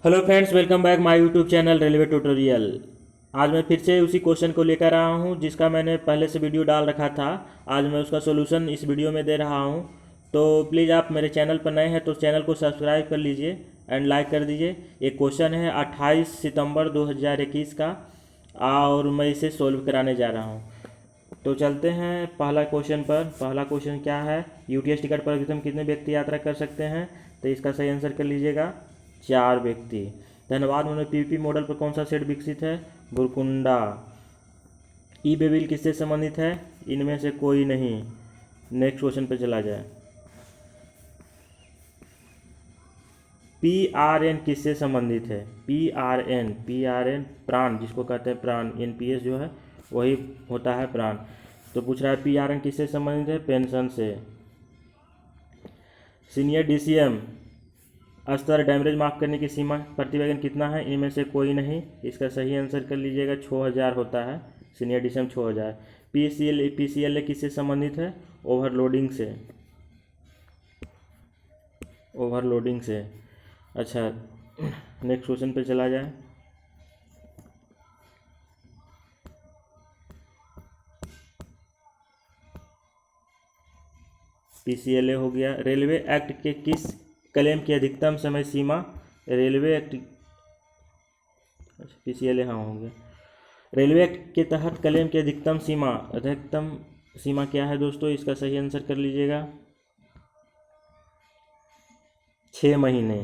Hello friends, welcome back my YouTube channel railway tutorial. आज मैं फिर से उसी क्वेश्चन को लेकर आया हूं जिसका मैंने पहले से वीडियो डाल रखा था। आज मैं उसका सॉल्यूशन इस वीडियो में दे रहा हूं। तो प्लीज़ आप मेरे चैनल पर नए हैं तो चैनल को सब्सक्राइब कर लीजिए एंड लाइक कर दीजिए। ये क्वेश्चन है 28 सितंबर 2021 का और मैं इसे सोल्व कराने जा रहा हूँ। तो चलते हैं पहला क्वेश्चन पर। पहला क्वेश्चन क्या है, यूटीएस टिकट पर अधिकतम कितने व्यक्ति यात्रा कर सकते हैं? तो इसका सही आंसर कर लीजिएगा 4 व्यक्ति। धन्यवाद। उन्होंने पीपीपी मॉडल पर कौन सा सेट विकसित है? बुरकुंडा। ई वे बिल किससे संबंधित है? इनमें से कोई नहीं। नेक्स्ट क्वेश्चन पर चला जाए। पीआरएन किससे संबंधित है? पीआरएन प्राण, जिसको कहते हैं प्राण। एनपीएस जो है वही होता है प्राण। तो पूछ रहा है पीआरएन किससे संबंधित है? पेंशन से। सीनियर डीसीएम स्तर डैमरेज माफ करने की सीमा प्रति वैगन कितना है? इनमें से कोई नहीं। इसका सही आंसर कर लीजिएगा 6000 होता है। Senior DCM 6000। पीसीएलए किससे संबंधित है? ओवरलोडिंग से। ओवरलोडिंग से। अच्छा, नेक्स्ट क्वेश्चन पे चला जाए। पीसीएलए हो गया। रेलवे एक्ट के किस क्लेम की अधिकतम समय सीमा? रेलवे एक्ट, पीसीएलए हाँ हो गया। रेलवे एक्ट के तहत क्लेम की अधिकतम सीमा क्या है दोस्तों? इसका सही आंसर कर लीजिएगा 6 महीने।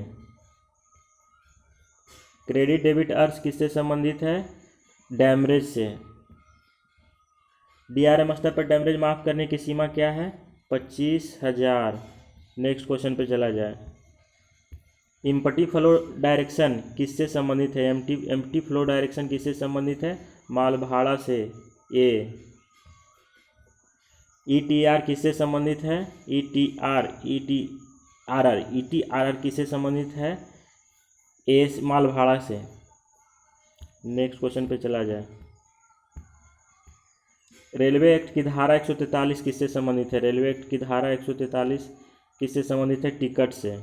क्रेडिट डेबिट अर्ज किससे संबंधित है? डैमरेज से। डीआरएम स्तर पर डैमरेज माफ करने की सीमा क्या है? 25,000। नेक्स्ट क्वेश्चन पे चला जाए। एम्प्टी फ्लो डायरेक्शन किससे संबंधित है? एम्प्टी फ्लो डायरेक्शन किससे संबंधित है? माल भाड़ा से। ए। ईटीआर किससे संबंधित है? ईटीआरआर किससे संबंधित है? ए माल भाड़ा से। नेक्स्ट क्वेश्चन पे चला जाए। रेलवे एक्ट की धारा 143 किससे संबंधित है? रेलवे एक्ट की धारा 143 किससे संबंधित है? टिकट से।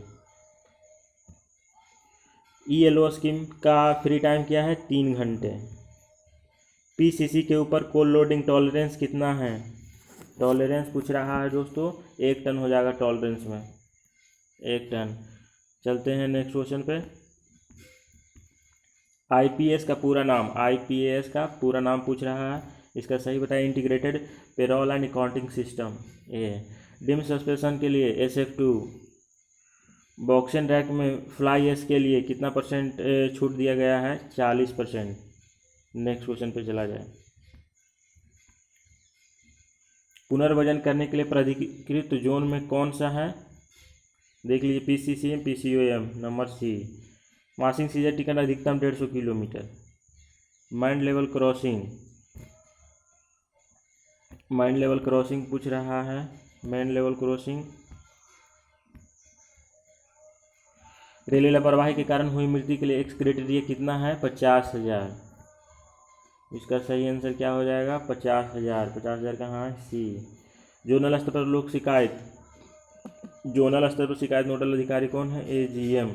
ईएलओ स्कीम का फ्री टाइम क्या है? 3 घंटे। पीसीसी के ऊपर कोल लोडिंग टॉलरेंस कितना है? टॉलरेंस पूछ रहा है दोस्तों, 1 टन हो जाएगा टॉलरेंस में, 1 टन। चलते हैं नेक्स्ट क्वेश्चन पे। आईपीएस का पूरा नाम, आईपीएस का पूरा नाम पूछ रहा है। इसका सही बताइए। Integrated payroll and accounting system. A. Dim suspension के लिए SF2। बॉक्सिंग रैक में फ्लाई एस के लिए कितना परसेंट छूट दिया गया है? 40%। नेक्स्ट क्वेश्चन पे चला जाए। पुनर्वजन करने के लिए प्राधिकृत जोन में कौन सा है? देख लीजिए, पीसीसीएम, पीसीओएम। Number C. मासिंग सीजर टिकट अधिकतम 150 किलोमीटर। माइंड लेवल क्रॉसिंग पूछ रहा है। Mind level crossing. रेलवे लापरवाही के कारण हुई मृत्यु के लिए एक्स क्राइटेरिया कितना है? 50,000। इसका सही आंसर क्या हो जाएगा? 50,000। 50,000 कहाँ है? सी। जोनल स्तर पर लोक शिकायत, जोनल स्तर पर शिकायत नोडल अधिकारी कौन है? एजीएम।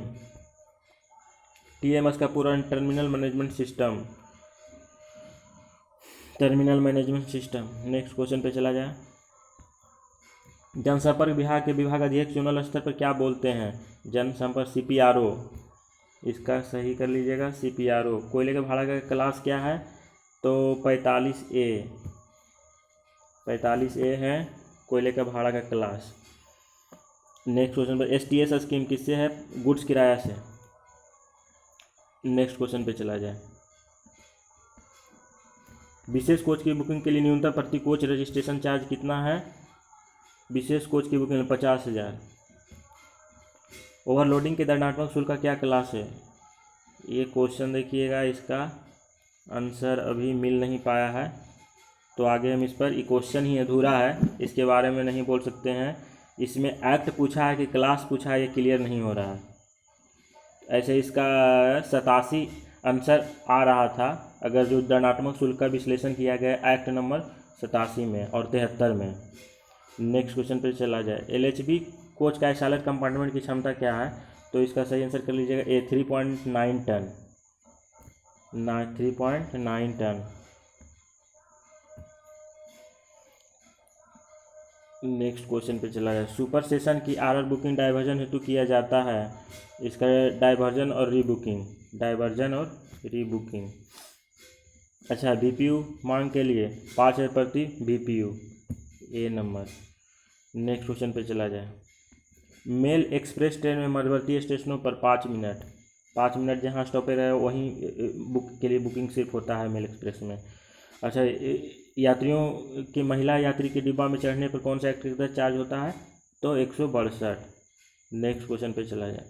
टीएमएस का पूरा terminal management system. Terminal management system. Next question पे चला जाए। जनसंपर्क विभाग के विभाग अध्यक्ष जोनल स्तर पर क्या बोलते हैं? जनसंपर्क, सीपीआरओ। इसका सही कर लीजिएगा सीपीआरओ। कोयले के भाड़ा का क्लास क्या है? तो 45A। 45A है कोयले का भाड़ा का क्लास। नेक्स्ट क्वेश्चन पर STS स्कीम किससे है? गुड्स किराया से। नेक्स्ट क्वेश्चन पे चला जाए। विशेष कोच की बुकिंग के लिए न्यूनतम प्रति कोच रजिस्ट्रेशन चार्ज कितना है? विशेष कोच की बुकिंग 50,000। ओवरलोडिंग के दंडात्मक शुल्क का क्या क्लास है? ये क्वेश्चन देखिएगा, इसका आंसर अभी मिल नहीं पाया है तो आगे हम इस पर, ये क्वेश्चन ही अधूरा है, इसके बारे में नहीं बोल सकते हैं। इसमें एक्ट पूछा है कि क्लास पूछा है, ये क्लियर नहीं हो रहा है। ऐसे इसका 87 आंसर आ रहा था अगर जो दंडात्मक शुल्क का विश्लेषण किया गया एक्ट नंबर 87 में और 73 में। नेक्स्ट क्वेश्चन पर चला जाए। LHB कोच का चालक कंपार्टमेंट की क्षमता क्या है? तो इसका सही आंसर कर लीजिएगा ए 3.9 टन, 3.9 टन। नेक्स्ट क्वेश्चन पे चला जाए। सुपर सेशन की आरआर बुकिंग डाइवर्जन हेतु किया जाता है। इसका डाइवर्जन और रीबुकिंग, डाइवर्जन और रीबुकिंग। अच्छा, बीपीयू मांग के लिए 5 प्रति बीपीयू, ए नंबर। नेक्स्ट क्वेश्चन पे चला जाए। मेल एक्सप्रेस ट्रेन में मध्यवर्ती स्टेशनों पर 5 मिनट जहाँ स्टॉपेज है वहीं बुक के लिए बुकिंग सिर्फ होता है मेल एक्सप्रेस में। अच्छा, यात्रियों की महिला यात्री के डिब्बा में चढ़ने पर कौन सा एक्टिविटी चार्ज होता है? तो 162। नेक्स्ट क्वेश्चन पे चला जाए।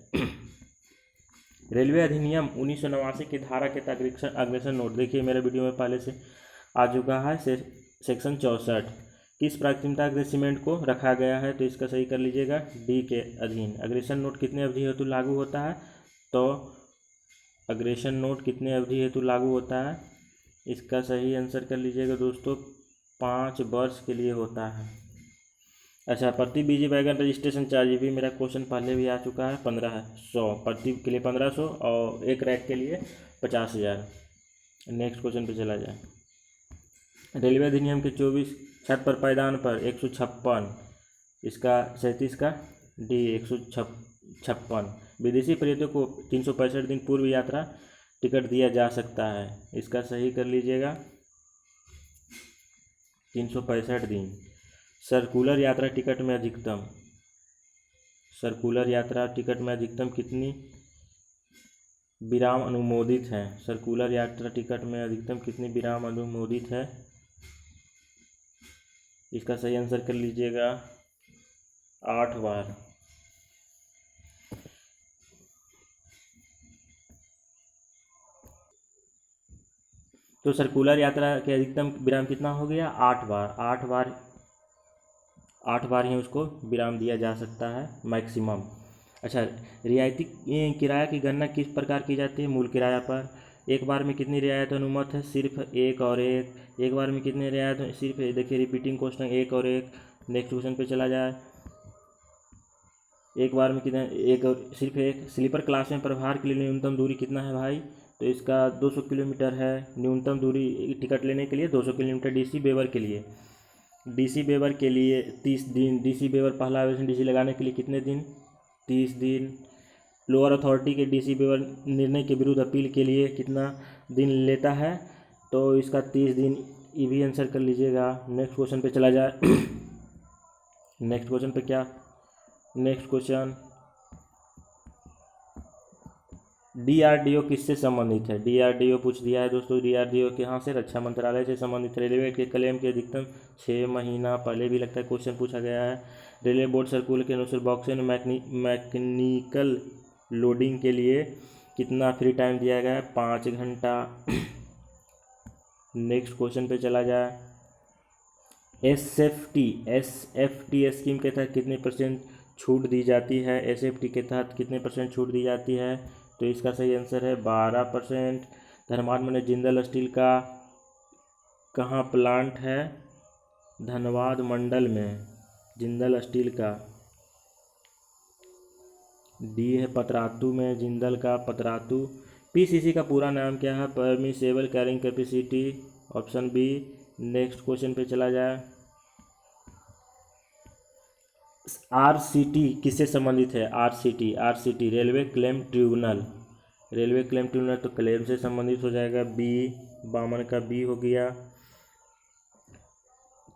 रेलवे अधिनियम 1989 की धारा के तहत अग्रेषण नोट, देखिए मेरे वीडियो में पहले से आ चुका है। सेक्शन 64 किस प्राथमिकता के सीमेंट को रखा गया है? तो इसका सही कर लीजिएगा डी के अधीन। अग्रेषण नोट कितने अवधि हेतु लागू होता है? तो अग्रेषण नोट कितने अवधि हेतु लागू होता है? इसका सही आंसर कर लीजिएगा दोस्तों 5 वर्ष के लिए होता है। अच्छा, प्रति बीजी वैगन रजिस्ट्रेशन चार्ज, ये भी मेरा क्वेश्चन पहले भी आ चुका है। 1500 प्रति के लिए 1500 और एक रैक के लिए 50,000। नेक्स्ट क्वेश्चन पे चला जाए। रेलवे अधिनियम के 24 छत पर पायदान पर 156, इसका 37 का डी 156। विदेशी पर्यटकों को 365 दिन पूर्व यात्रा टिकट दिया जा सकता है। इसका सही कर लीजिएगा 365 दिन। सर्कुलर यात्रा टिकट में अधिकतम, सर्कुलर यात्रा टिकट में अधिकतम कितनी विराम अनुमोदित है? सर्कुलर यात्रा टिकट में अधिकतम कितनी विराम अनुमोदित है? इसका सही आंसर कर लीजिएगा 8 बार। तो सर्कुलर यात्रा के अधिकतम विराम कितना हो गया? 8 बार। 8 बार ही उसको विराम दिया जा सकता है मैक्सिमम। अच्छा, रियायती किराया की गणना किस प्रकार की जाती है? मूल किराया पर। एक बार में कितनी रियायत अनुमत है? सिर्फ एक और एक। एक बार में कितनी रियायत? सिर्फ, देखिए रिपीटिंग क्वेश्चन, एक और एक। नेक्स्ट क्वेश्चन पे चला जाए। एक बार में कितने? एक और सिर्फ एक। स्लीपर क्लास में प्रभार के लिए न्यूनतम दूरी कितना है भाई? तो इसका 200 किलोमीटर है न्यूनतम दूरी टिकट लेने के लिए, 200 किलोमीटर। डीसी वेबर के लिए, डीसी वेबर के लिए 30 दिन। डीसी वेबर पहला आवेदन डीसी लगाने के लिए कितने दिन? 30 दिन। लोअर अथॉरिटी के डीसी वेबर निर्णय के विरुद्ध अपील के लिए कितना दिन लेता है? तो इसका 30 दिन। ये भी आंसर कर लीजिएगा। नेक्स्ट क्वेश्चन पे चला जाए। नेक्स्ट क्वेश्चन पे क्या? नेक्स्ट क्वेश्चन, डीआरडीओ किससे संबंधित है? डीआरडीओ पूछ दिया है दोस्तों। डीआरडीओ के यहाँ से रक्षा मंत्रालय से संबंधित। रेलवे के क्लेम के अधिकतम 6 महीना, पहले भी लगता है क्वेश्चन पूछा गया है। रेलवे बोर्ड सर्कुलर के अनुसार बॉक्स एंड मैकेनिकल लोडिंग के लिए कितना फ्री टाइम दिया गया है? 5 घंटा। नेक्स्ट क्वेश्चन पे चला जाए। एसएफटी स्कीम के तहत कितने % छूट दी जाती है? एसएफटी के तहत कितने % छूट दी जाती है? तो इसका सही आंसर है 12%। धनबाद में जिंदल स्टील का कहाँ प्लांट है? धनबाद मंडल में जिंदल स्टील का। डी है पतरातू में जिंदल का, पतरातू। पीसीसी का पूरा नाम क्या है? Permissible carrying capacity, option B. Next question पे चला जाए। आरसीटी किससे संबंधित है? RCT railway claim tribunal. Railway claim tribunal तो क्लेम से संबंधित हो जाएगा, बी। बामन का बी हो गया।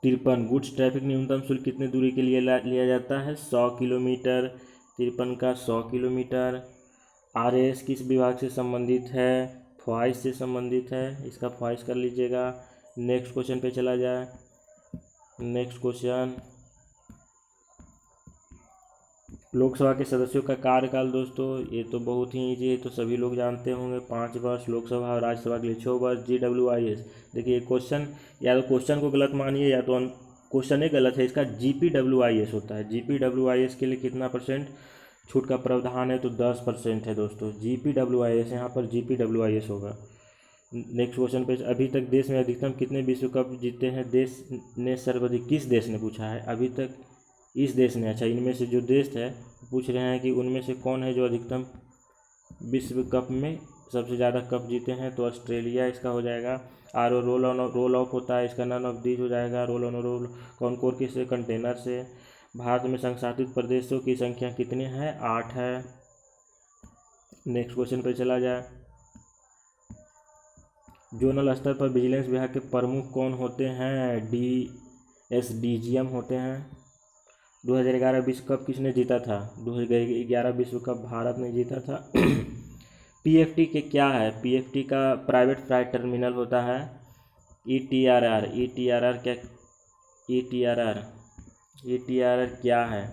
53 गुड्स ट्रैफिक न्यूनतम शुल्क कितनी दूरी के लिए लिया जाता है? 100 किलोमीटर। 53 का 100 किलोमीटर। आरएएस किस विभाग से संबंधित है? ख्वाहिश से संबंधित है। इसका ख्वाहिश कर लीजिएगा। नेक्स्ट क्वेश्चन पे चला जाए। नेक्स्ट क्वेश्चन, लोकसभा के सदस्यों का कार्यकाल दोस्तों, ये तो बहुत ही ईजी है, तो सभी लोग जानते होंगे। 5 वर्ष लोकसभा और राज्यसभा के लिए 6 वर्ष। GWIS, देखिए क्वेश्चन, या तो क्वेश्चन को गलत मानिए या तो क्वेश्चन ही गलत है। इसका GPWIS होता है। GPWIS के लिए कितना % छूट का प्रावधान है? तो 10% है दोस्तों। GPWIS, यहाँ पर GPWIS होगा। नेक्स्ट क्वेश्चन पे, अभी तक देश में अधिकतम कितने विश्व कप जीते हैं? देश ने सर्वाधिक, किस देश ने पूछा है? अभी तक इस देश ने, अच्छा इनमें से जो देश है पूछ रहे हैं कि उनमें से कौन है जो अधिकतम विश्व कप में सबसे ज़्यादा कप जीते हैं, तो ऑस्ट्रेलिया इसका हो जाएगा। आर ओ रोल ऑफ होता है, इसका नन ऑफ दीज हो जाएगा। रोल ऑन रोल कॉनकोर किससे, कंटेनर से। भारत में संशासित प्रदेशों की संख्या कितनी है, 8 है। नेक्स्ट क्वेश्चन पे चला जाए। जोनल स्तर पर विजिलेंस विभाग के प्रमुख कौन होते हैं, DGM होते हैं। 2011 विश्व कप किसने जीता था, 2011 विश्व कप भारत ने जीता था। PFT के क्या है, PFT का प्राइवेट फ्लाइट टर्मिनल होता है। ETRR क्या, ETRR क्या है,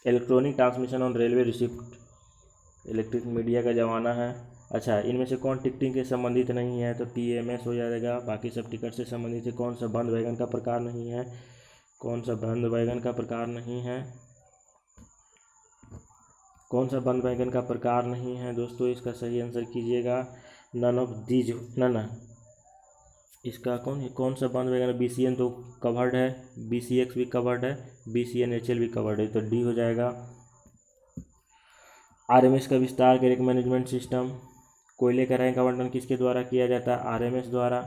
electronic transmission on railway receipt, electric media का ज़माना है। अच्छा इनमें से कौन टिकटिंग के संबंधित नहीं है, तो TMS हो जाएगा। बाकी सब टिकट से संबंधित है। कौन सा बंद वैगन का प्रकार नहीं है, कौन सा बंद वैगन का प्रकार नहीं है, कौन सा बंद वैगन का प्रकार नहीं है दोस्तों, इसका सही आंसर कीजिएगा। नन ऑफ दीज, नन, इसका कौन सा बंद वैगन, BCN तो कवर्ड है, BCX भी कवर्ड है, BCNHL भी कवर्ड है, तो D हो जाएगा। RMS का विस्तार के एक मैनेजमेंट सिस्टम। कोयले का रैंक आवंटन किसके द्वारा किया जाता है, RMS द्वारा।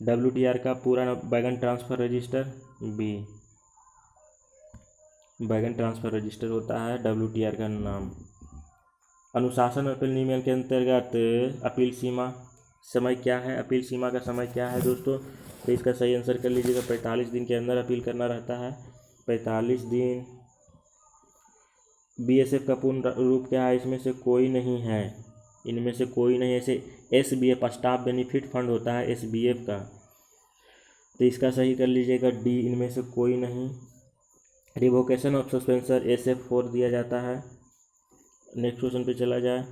WTR का पूरा wagon transfer register, B, wagon transfer register होता है WTR का नाम। अनुशासन अपील नियम के अंतर्गत अपील सीमा समय क्या है, अपील सीमा का समय क्या है दोस्तों, तो इसका सही आंसर कर लीजिएगा। 45 दिन के अंदर अपील करना रहता है, 45 दिन। BSF का पूर्ण रूप क्या है, इसमें से कोई नहीं है, इनमें से कोई नहीं। ऐसे SBF स्टाफ बेनिफिट फंड होता है SBF का, तो इसका सही कर लीजिएगा D, इनमें से कोई नहीं। रिवोकेशन ऑफ सस्पेंसर SF4 दिया जाता है। नेक्स्ट क्वेश्चन पे चला जाए।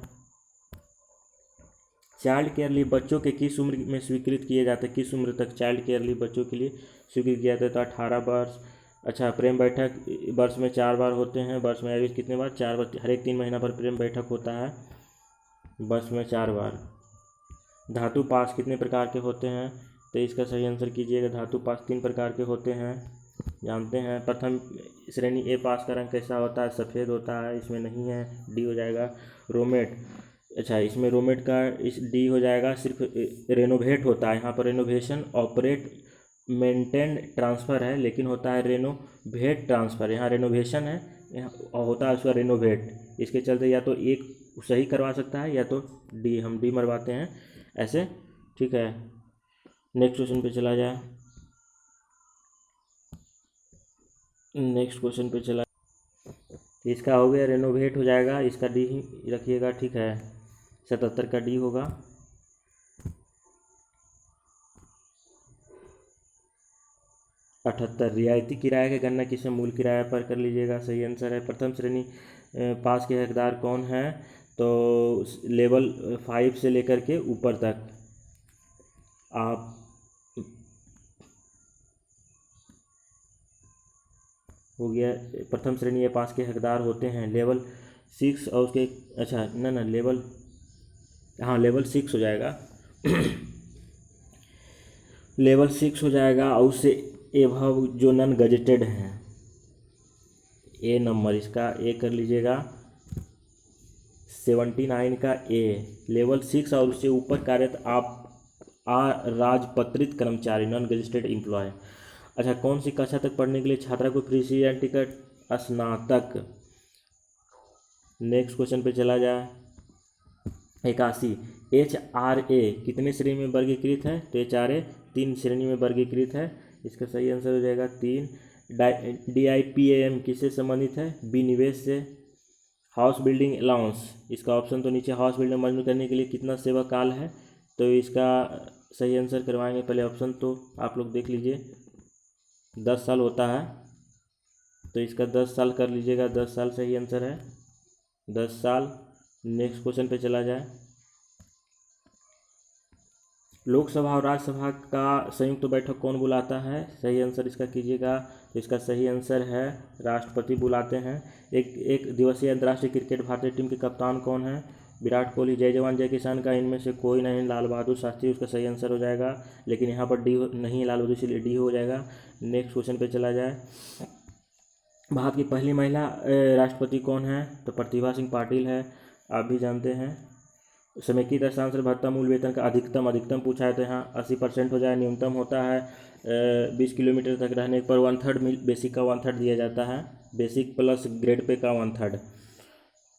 चाइल्ड केयर लीव बच्चों के किस उम्र में स्वीकृत किए जाते हैं, किस उम्र तक चाइल्ड केयर लीव बच्चों के लिए स्वीकृत किया जाता है, तो 18 वर्ष। अच्छा प्रेम बैठक वर्ष में 4 बार होते हैं, वर्ष में एवरेज कितने बार, 4 बार, हर एक 3 महीना पर प्रेम बैठक होता है, वर्ष में 4 बार। धातु पास कितने प्रकार के होते हैं, तो इसका सही आंसर कीजिएगा। धातु पास 3 प्रकार के होते हैं, जानते हैं। प्रथम श्रेणी A पास का रंग कैसा होता है, सफ़ेद होता है, इसमें नहीं है, D हो जाएगा। रोमेट, अच्छा इसमें रोमेट का इस D हो जाएगा। सिर्फ रेनोवेट होता है, यहाँ पर रेनोवेशन ऑपरेट मेंटेन ट्रांसफ़र है, लेकिन होता है रेनोवेट ट्रांसफ़र, यहाँ रेनोवेशन है, यहाँ होता है उसका रेनोवेट। इसके चलते या तो एक सही करवा सकता है या तो D, हम D मरवाते हैं ऐसे, ठीक है। नेक्स्ट क्वेश्चन पे चला जाए। नेक्स्ट क्वेश्चन पे चला, इसका हो गया रेनोवेट हो जाएगा, इसका D ही रखिएगा, ठीक है। 77 का D होगा। अठहत्तर, रियायती किराए की गणना किसे मूल किराया पर कर लीजिएगा, सही आंसर है। प्रथम श्रेणी पास के हकदार कौन है, तो लेवल 5 से लेकर के ऊपर तक आप हो गया। प्रथम श्रेणी ये पास के हकदार होते हैं। लेवल 6 और उसके, अच्छा ना लेवल, हाँ लेवल 6 हो जाएगा। लेवल 6 हो जाएगा, और उससे एभव जो नॉन गजेटेड हैं, A नंबर इसका A कर लीजिएगा। 79 का A, लेवल 6 और उससे ऊपर कार्यरत आप राजपत्रित कर्मचारी, नॉन गजेटेड एम्प्लॉय। अच्छा कौन सी कक्षा तक पढ़ने के लिए छात्रा को फ्री सीजन टिकट, स्नातक। नेक्स्ट क्वेश्चन पे चला जाए। 81, HRA कितने श्रेणी में वर्गीकृत है, तो HRA 3 श्रेणी में वर्गीकृत है, इसका सही आंसर हो जाएगा 3। DIPAM किससे संबंधित है, विनिवेश से। हाउस बिल्डिंग अलाउंस, इसका ऑप्शन तो नीचे, हाउस बिल्डिंग मंजूर करने के लिए कितना सेवा काल है, तो इसका सही आंसर करवाएंगे। पहले ऑप्शन तो आप लोग देख लीजिए, 10 साल होता है, तो इसका 10 साल कर लीजिएगा, 10 साल सही आंसर है, 10 साल। नेक्स्ट क्वेश्चन पे चला जाए। लोकसभा और राज्यसभा का संयुक्त बैठक कौन बुलाता है, सही आंसर इसका कीजिएगा, तो इसका सही आंसर है राष्ट्रपति बुलाते हैं। एक दिवसीय अंतर्राष्ट्रीय क्रिकेट भारतीय टीम के कप्तान कौन है, विराट कोहली। जय जवान जय किसान का इनमें से कोई नहीं, लाल बहादुर शास्त्री उसका सही आंसर हो जाएगा, लेकिन यहाँ पर D नहीं, लाल बहादुर इसलिए D हो जाएगा। नेक्स्ट क्वेश्चन पे चला जाए। भारत की पहली महिला राष्ट्रपति कौन है? तो प्रतिभा सिंह पाटिल है, आप भी जानते हैं। समेकित हस्तांतरण भत्ता मूल वेतन का अधिकतम पूछा है तो यहाँ 80% हो जाए। न्यूनतम होता है 20 किलोमीटर तक रहने पर 1/3 बेसिक का 1/3 दिया जाता है, बेसिक प्लस ग्रेड पे का 1/3।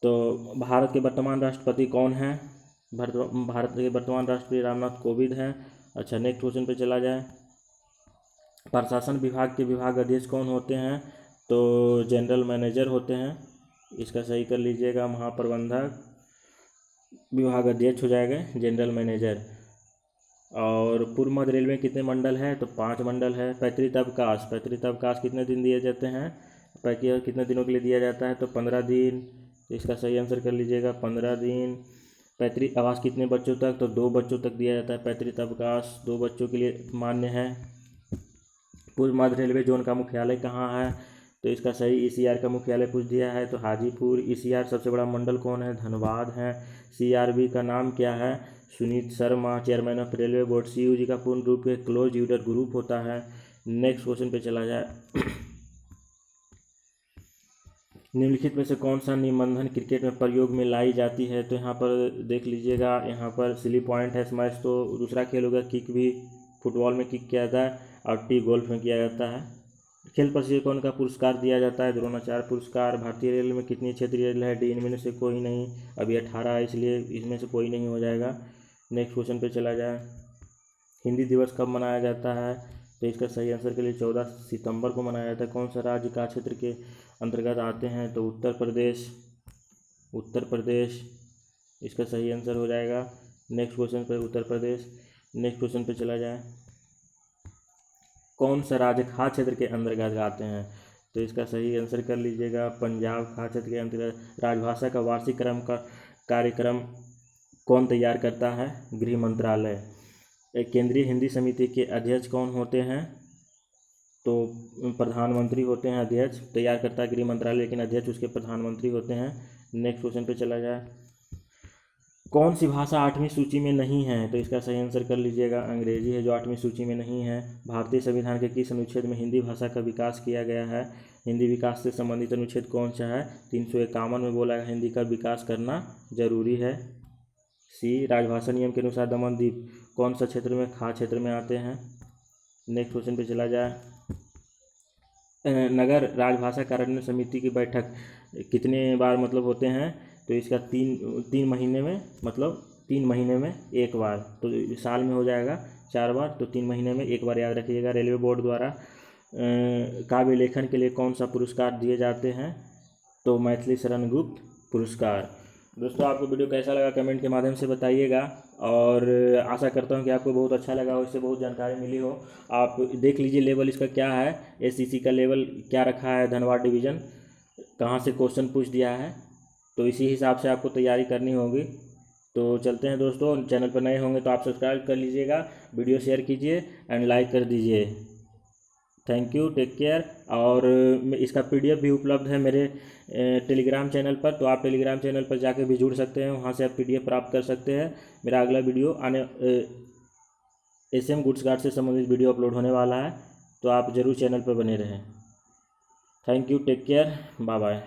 तो भारत के वर्तमान राष्ट्रपति कौन है? भारत के वर्तमान राष्ट्रपति रामनाथ कोविंद हैं। अच्छा, नेक्स्ट क्वेश्चन पे चला जाए। प्रशासन विभाग के विभाग अध्यक्ष कौन होते हैं? तो जनरल मैनेजर होते हैं, इसका सही कर लीजिएगा। महाप्रबंधक विभाग अध्यक्ष हो जाएगा जनरल मैनेजर। और पूर्व मध्य रेलवे में कितने मंडल है? तो 5 मंडल है। पैतृक अवकाश कितने दिन दिए जाते हैं? कितने दिनों के लिए दिया जाता है? तो 15 दिन। तो इसका सही आंसर कर लीजिएगा 15 दिन। पैतृक आवास कितने बच्चों तक? तो 2 बच्चों तक दिया जाता है। पैतृक अवकाश 2 बच्चों के लिए मान्य है। पूर्व मध्य रेलवे जोन का मुख्यालय कहाँ है? तो इसका सही ईसीआर का मुख्यालय पूछ दिया है तो हाजीपुर। ईसीआर सबसे बड़ा मंडल कौन है? धनबाद है। सीआरबी का नाम क्या है? Sunit Sharma, chairman of railway board. CUG का पूर्ण रूप एक क्लोज यूजर ग्रुप होता है। नेक्स्ट क्वेश्चन पे चला जाए। निम्नलिखित में से कौन सा निबंधन क्रिकेट में प्रयोग में लाई जाती है? तो यहाँ पर देख लीजिएगा, यहाँ पर स्लिप पॉइंट है, स्मैश तो दूसरा खेल होगा, किक भी फुटबॉल में किक किया जाता है और टी गोल्फ में किया जाता है। खेल प्रशिक्षण का पुरस्कार दिया जाता है द्रोणाचार्य पुरस्कार। भारतीय रेल में कितनी क्षेत्रीय रेल है? डी, इनमें से कोई नहीं। अभी 18 है, इसलिए इसमें से कोई नहीं हो जाएगा। नेक्स्ट क्वेश्चन पे चला जाए। हिंदी दिवस कब मनाया जाता है? तो इसका सही आंसर के लिए 14 सितंबर को मनाया जाता है। कौन सा राज्य का क्षेत्र के अंतर्गत आते हैं? तो उत्तर प्रदेश इसका सही आंसर हो जाएगा। नेक्स्ट क्वेश्चन पे उत्तर प्रदेश। नेक्स्ट क्वेश्चन पे चला जाए। कौन सा राज्य खाद्य क्षेत्र के अंतर्गत आते हैं? तो इसका सही आंसर कर लीजिएगा पंजाब खाद्य क्षेत्र के अंतर्गत। राजभाषा का वार्षिक कार्यक्रम कौन तैयार करता है? गृह मंत्रालय। केंद्रीय हिंदी समिति के अध्यक्ष कौन होते हैं? तो प्रधानमंत्री होते हैं अध्यक्ष, तैयार करता है गृह मंत्रालय, लेकिन अध्यक्ष उसके प्रधानमंत्री होते हैं। नेक्स्ट क्वेश्चन पे चला जाए। कौन सी भाषा 8वीं सूची में नहीं है? तो इसका सही आंसर कर लीजिएगा अंग्रेजी है जो 8वीं सूची में नहीं है। भारतीय संविधान के किस अनुच्छेद में हिंदी भाषा का विकास किया गया है? हिंदी विकास से संबंधित अनुच्छेद कौन सा है? 351 में बोला है हिंदी का विकास करना जरूरी है। सी, राजभाषा नियम के अनुसार दमन द्वीप कौन सा क्षेत्र में खाद्य क्षेत्र में आते हैं? नेक्स्ट क्वेश्चन पे चला जाए। नगर राजभाषा कार्यान्वयन समिति की बैठक कितने बार मतलब होते हैं? तो इसका तीन महीने में, मतलब 3 महीने में एक बार, तो साल में हो जाएगा 4 बार, तो 3 महीने में एक बार याद रखिएगा। रेलवे बोर्ड द्वारा काव्य लेखन के लिए कौन सा पुरस्कार दिए जाते हैं? तो मैथिली शरण गुप्त पुरस्कार। दोस्तों, आपको वीडियो कैसा लगा कमेंट के माध्यम से बताइएगा और आशा करता हूं कि आपको बहुत अच्छा लगा हो, इससे बहुत जानकारी मिली हो। आप देख लीजिए लेवल इसका क्या है, एससीसी का लेवल क्या रखा है, धनबाद डिवीज़न कहाँ से क्वेश्चन पूछ दिया है, तो इसी हिसाब से आपको तैयारी करनी होगी। तो चलते हैं दोस्तों, चैनल पर नए होंगे तो आप सब्सक्राइब कर लीजिएगा, वीडियो शेयर कीजिए एंड लाइक कर दीजिए। Thank you, take care. और इसका पीडीएफ भी उपलब्ध है मेरे टेलीग्राम चैनल पर, तो आप टेलीग्राम चैनल पर जाके भी जुड़ सकते हैं, वहाँ से आप पीडीएफ प्राप्त कर सकते हैं। मेरा अगला वीडियो एसएम गुड्स गार्ड से संबंधित वीडियो अपलोड होने वाला है, तो आप ज़रूर चैनल पर बने रहें। Thank you, take care, bye bye.